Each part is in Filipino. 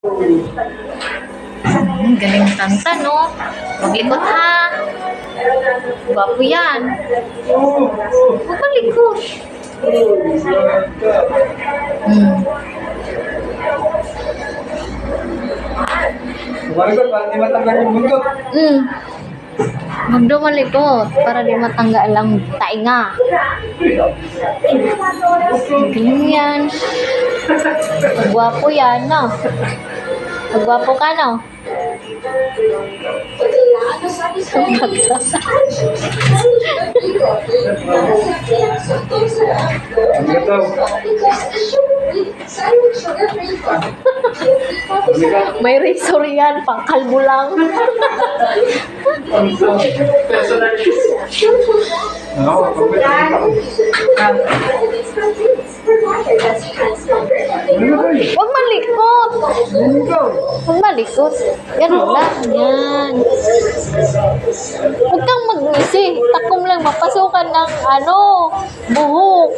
Galing kanta, no? Maglikot ha. Gwapo yan. Huwag malikot. Malikot, para di matanggal yung buntot. Magdo malikot para di matanggal lang tainga. Galing yan. Gwapo yan, no? Magwapo ka, no? May razor yan, pangkalbo lang. Huwag malikot. Huwag malikot. Ganun lang. Yan. Huwag kang mag-isi. Takom lang. Mapasukan ng buhok.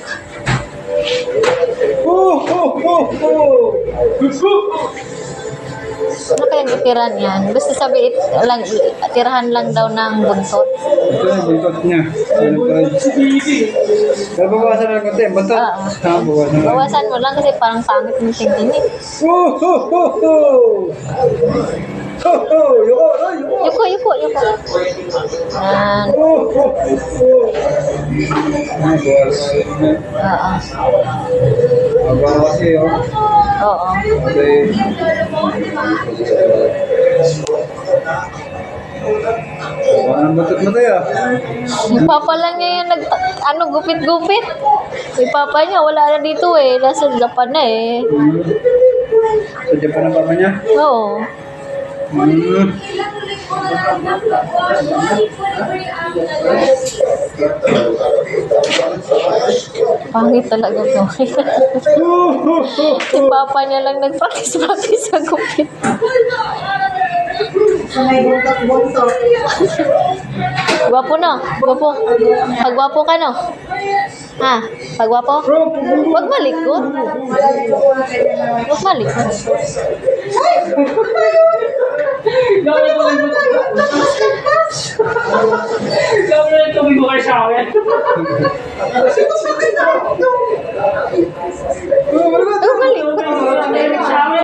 Ano kayang itiran yan? Basta sabi tirahan lang daw ng buntot. Ito yung buntot niya. Pero bawasan lang konti. Buntot. Bawasan lang. Bawasan mo lang kasi parang pangit mo tingin eh. Yuko. Yan. Abang kasi, oh. Oo. Okay. Ang batot mo tayo. Yung papa lang niya yung gupit-gupit. Yung papa niya, wala na dito eh. Nasa Japan na eh. Sa Japan ang papa niya? Oo. Pangit talaga to. Si papa niya lang nag-practice sa gupit. Gwapo no? Gwapo. Pagwapo ka no? Ha? Pagwapo? Huwag malikot. Huwag malikot. Gawin mo kayo sa akin.